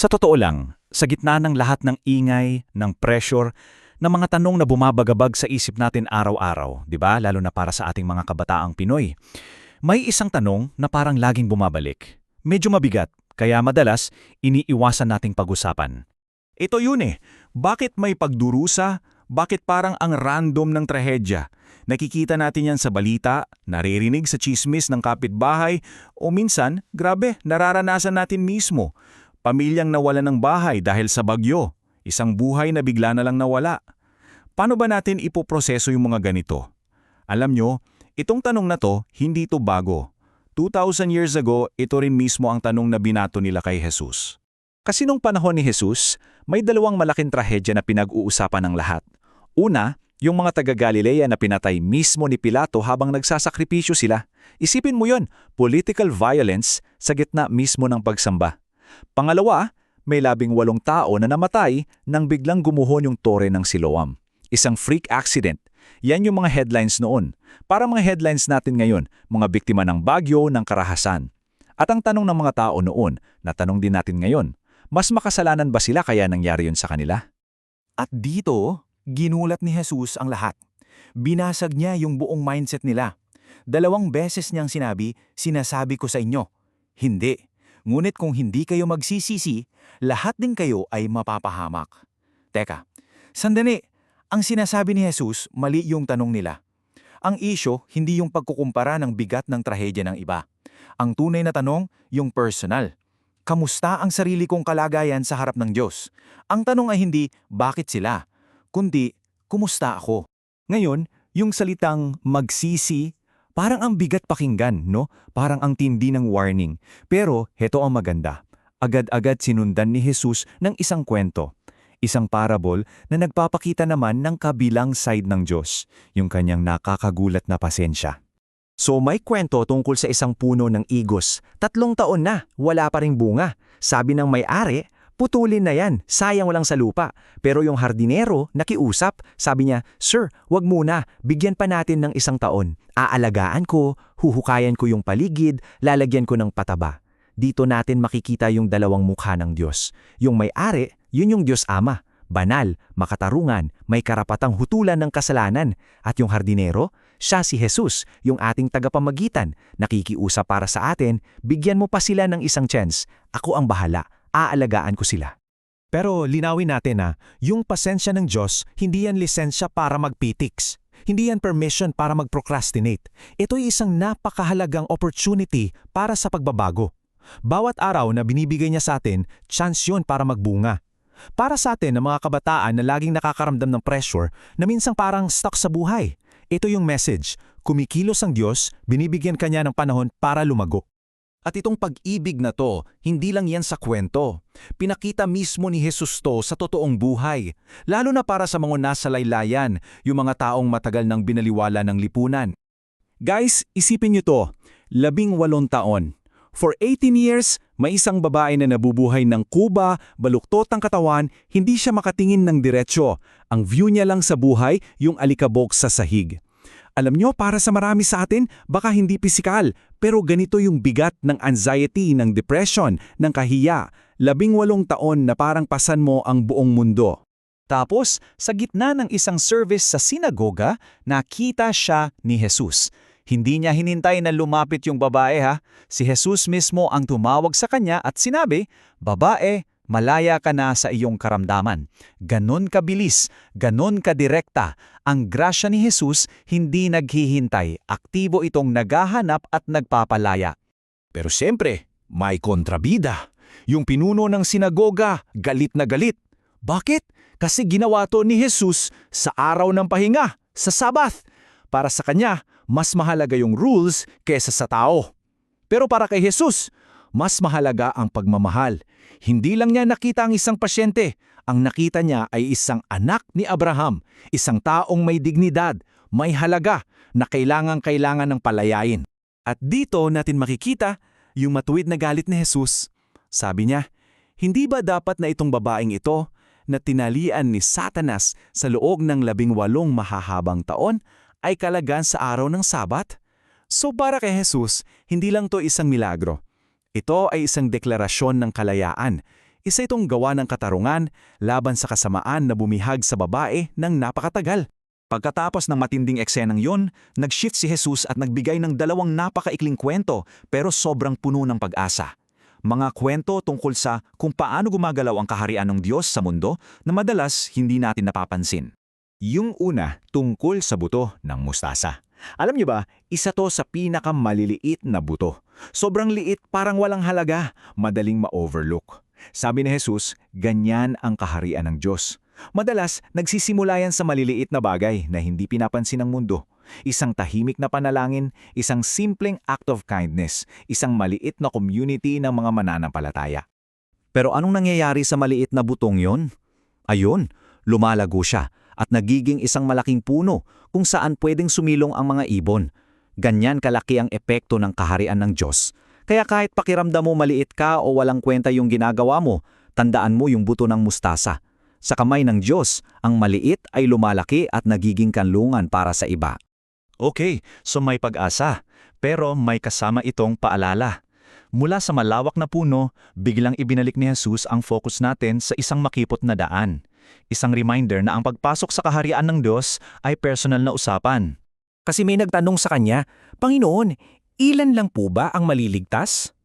Sa totoo lang, sa gitna ng lahat ng ingay, ng pressure, ng mga tanong na bumabagabag sa isip natin araw-araw, 'di ba? Lalo na para sa ating mga kabataang Pinoy. May isang tanong na parang laging bumabalik. Medyo mabigat, kaya madalas iniiwasan nating pag-usapan. Ito yun eh. Bakit may pagdurusa? Bakit parang ang random ng trahedya? Nakikita natin yan sa balita, naririnig sa chismis ng kapitbahay, o minsan, grabe, nararanasan natin mismo. Pamilyang nawalan ng bahay dahil sa bagyo. Isang buhay na bigla na lang nawala. Paano ba natin ipoproseso yung mga ganito? Alam nyo, itong tanong na to, hindi to bago. 2,000 years ago, ito rin mismo ang tanong na binato nila kay Jesus. Kasi nung panahon ni Jesus, may dalawang malaking trahedya na pinag-uusapan ng lahat. Una, yung mga taga-Galilea na pinatay mismo ni Pilato habang nagsasakripisyo sila. Isipin mo yon, political violence sa gitna mismo ng pagsamba. Pangalawa, may 18 tao na namatay nang biglang gumuhon yung tore ng Siloam. Isang freak accident. Yan yung mga headlines noon. Para mga headlines natin ngayon, mga biktima ng bagyo, ng karahasan. At ang tanong ng mga tao noon, na tanong din natin ngayon, mas makasalanan ba sila kaya nangyari yun sa kanila? At dito, ginulat ni Jesus ang lahat. Binasag niya yung buong mindset nila. 2 beses niyang sinasabi ko sa inyo, hindi. Ngunit kung hindi kayo magsisisi, lahat din kayo ay mapapahamak. Teka, sandali. Ang sinasabi ni Jesus, mali yung tanong nila. Ang isyo, hindi yung pagkukumpara ng bigat ng trahedya ng iba. Ang tunay na tanong, yung personal. Kamusta ang sarili kong kalagayan sa harap ng Diyos? Ang tanong ay hindi, bakit sila? Kundi, kumusta ako? Ngayon, yung salitang magsisi, parang ang bigat pakinggan, no? Parang ang tindi ng warning. Pero, heto ang maganda. Agad-agad sinundan ni Jesus ng isang kwento. Isang parable na nagpapakita naman ng kabilang side ng Diyos, yung kanyang nakakagulat na pasensya. So may kwento tungkol sa isang puno ng igos. 3 taon na, wala pa ring bunga. Sabi ng may-ari, putulin na yan, sayang lang sa lupa. Pero yung hardinero, nakiusap, sabi niya, "Sir, wag muna, bigyan pa natin ng 1 taon. Aalagaan ko, huhukayan ko yung paligid, lalagyan ko ng pataba." Dito natin makikita yung dalawang mukha ng Diyos. Yung may-ari, yun yung Diyos Ama, banal, makatarungan, may karapatang hutulan ng kasalanan. At yung hardinero, siya si Jesus, yung ating tagapamagitan, nakikiusap para sa atin, bigyan mo pa sila ng 1 chance. Ako ang bahala, aalagaan ko sila. Pero linawin natin na, yung pasensya ng Diyos, hindi yan lisensya para magpitiks. Hindi yan permission para mag-procrastinate. Ito'y isang napakahalagang opportunity para sa pagbabago. Bawat araw na binibigay niya sa atin, chance yun para magbunga. Para sa atin na mga kabataan na laging nakakaramdam ng pressure na minsang parang stuck sa buhay, ito yung message. Kumikilos ang Diyos, binibigyan kanya ng panahon para lumago. At itong pag-ibig na to, hindi lang yan sa kwento. Pinakita mismo ni Jesus to sa totoong buhay. Lalo na para sa mga nasa laylayan, yung mga taong matagal nang binaliwala ng lipunan. Guys, isipin niyo to, 18 taon. For 18 years, may isang babae na nabubuhay ng kuba, baluktot ang katawan, hindi siya makatingin ng diretsyo. Ang view niya lang sa buhay, yung alikabok sa sahig. Alam nyo, para sa marami sa atin, baka hindi pisikal, pero ganito yung bigat ng anxiety, ng depression, ng kahiya. 18 taon na parang pasan mo ang buong mundo. Tapos, sa gitna ng isang service sa sinagoga, nakita siya ni Jesus. Hindi niya hinintay na lumapit yung babae ha. Si Jesus mismo ang tumawag sa kanya at sinabi, "Babae, malaya ka na sa iyong karamdaman." Ganon kabilis, ganon kadirekta. Ang grasya ni Jesus hindi naghihintay. Aktibo itong naghahanap at nagpapalaya. Pero siyempre, may kontrabida. Yung pinuno ng sinagoga, galit na galit. Bakit? Kasi ginawa to ni Jesus sa araw ng pahinga, sa Sabath. Para sa kanya, mas mahalaga yung rules kaysa sa tao. Pero para kay Jesus, mas mahalaga ang pagmamahal. Hindi lang niya nakita ang isang pasyente, ang nakita niya ay isang anak ni Abraham, isang taong may dignidad, may halaga, na kailangan ng palayain. At dito natin makikita yung matuwid na galit ni Jesus. Sabi niya, hindi ba dapat na itong babaeng ito na tinalian ni Satanas sa loob ng 18 mahahabang taon ay kalagan sa araw ng Sabat? So para kay Jesus, hindi lang to isang milagro. Ito ay isang deklarasyon ng kalayaan, Isa itong gawa ng katarungan laban sa kasamaan na bumihag sa babae ng napakatagal. Pagkatapos ng matinding eksenang yon, nag-shift si Jesus at nagbigay ng dalawang napakaikling kwento pero sobrang puno ng pag-asa. Mga kwento tungkol sa kung paano gumagalaw ang kaharian ng Diyos sa mundo na madalas hindi natin napapansin. Yung una, tungkol sa buto ng mustasa. Alam niyo ba, isa to sa pinakamaliliit na buto. Sobrang liit, parang walang halaga, madaling ma-overlook. Sabi ni Jesus, ganyan ang kaharian ng Diyos. Madalas, nagsisimula yan sa maliliit na bagay na hindi pinapansin ng mundo. Isang tahimik na panalangin, isang simpleng act of kindness, isang maliit na community ng mga mananampalataya. Pero anong nangyayari sa maliit na butong yon? Ayun, lumalago siya at nagiging isang malaking puno kung saan pwedeng sumilong ang mga ibon. Ganyan kalaki ang epekto ng kaharian ng Diyos. Kaya kahit pakiramdam mo maliit ka o walang kwenta yung ginagawa mo, tandaan mo yung buto ng mustasa. Sa kamay ng Diyos, ang maliit ay lumalaki at nagiging kanlungan para sa iba. Okay, so may pag-asa, pero may kasama itong paalala. Mula sa malawak na puno, biglang ibinalik ni Jesus ang focus natin sa isang makipot na daan. Isang reminder na ang pagpasok sa kaharian ng Diyos ay personal na usapan. Kasi may nagtanong sa kanya, Panginoon, ilan lang po ba ang maliligtas?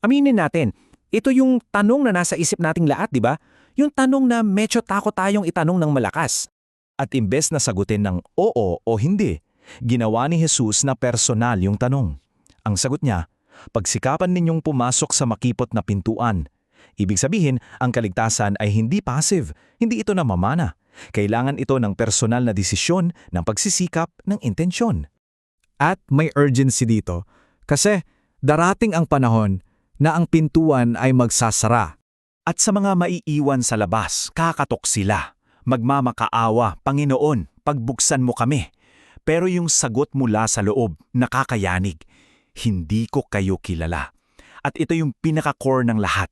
Aminin natin, ito yung tanong na nasa isip nating lahat, di ba? Yung tanong na medyo takot tayong itanong ng malakas. At imbes na sagutin ng oo o hindi, ginawa ni Jesus na personal yung tanong. Ang sagot niya, pagsikapan ninyong pumasok sa makipot na pintuan. Ibig sabihin, ang kaligtasan ay hindi passive, hindi ito namamana. Kailangan ito ng personal na desisyon, ng pagsisikap, ng intensyon. At may urgency dito, kasi darating ang panahon na ang pintuan ay magsasara. At sa mga maiiwan sa labas, kakatok sila. Magmamakaawa, Panginoon, pagbuksan mo kami. Pero yung sagot mula sa loob, nakakayanig. Hindi ko kayo kilala. At ito yung pinaka-core ng lahat.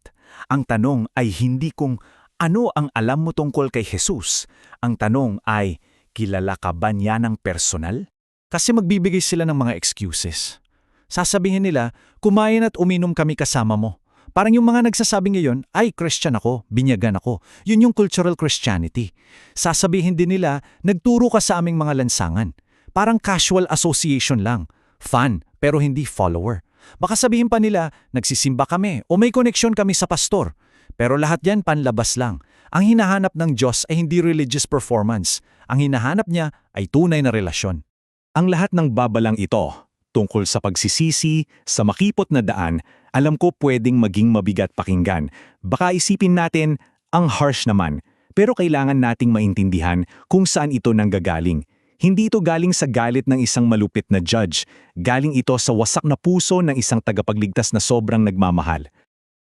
Ang tanong ay hindi kung ano ang alam mo tungkol kay Jesus. Ang tanong ay, kilala ka ba niya ng personal? Kasi magbibigay sila ng mga excuses. Sasabihin nila, kumain at uminom kami kasama mo. Parang yung mga nagsasabi ngayon, ay Christian ako, binyagan ako. Yun yung cultural Christianity. Sasabihin din nila, nagturo ka sa aming mga lansangan. Parang casual association lang. Fun, pero hindi follower. Baka sabihin pa nila, nagsisimba kami o may koneksyon kami sa pastor. Pero lahat yan panlabas lang. Ang hinahanap ng Diyos ay hindi religious performance. Ang hinahanap niya ay tunay na relasyon. Ang lahat ng babalang ito, tungkol sa pagsisisi, sa makipot na daan, alam ko pwedeng maging mabigat pakinggan. Baka isipin natin, ang harsh naman. Pero kailangan nating maintindihan kung saan ito nanggagaling. Hindi ito galing sa galit ng isang malupit na judge. Galing ito sa wasak na puso ng isang tagapagligtas na sobrang nagmamahal.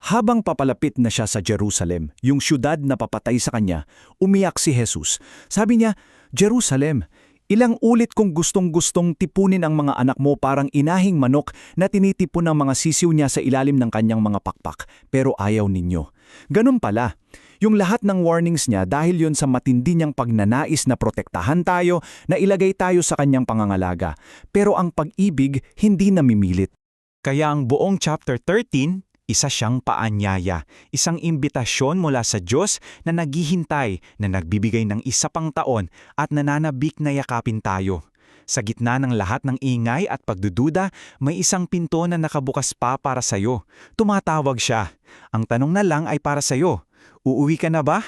Habang papalapit na siya sa Jerusalem, yung syudad na papatay sa kanya, umiyak si Jesus. Sabi niya, Jerusalem, ilang ulit kong gustong-gustong tipunin ang mga anak mo parang inahing manok na tinitipon ng mga sisiw niya sa ilalim ng kanyang mga pakpak, pero ayaw ninyo. Ganun pala. Yung lahat ng warnings niya dahil yon sa matindi niyang pagnanais na protektahan tayo, na ilagay tayo sa kanyang pangangalaga. Pero ang pag-ibig hindi namimilit. Kaya ang buong chapter 13, isa siyang paanyaya, isang imbitasyon mula sa Diyos na naghihintay, na nagbibigay ng isa pang taon at nananabik na yakapin tayo. Sa gitna ng lahat ng ingay at pagdududa, may isang pinto na nakabukas pa para sa'yo. Tumatawag siya. Ang tanong na lang ay para sa'yo. Uuwi ka na ba?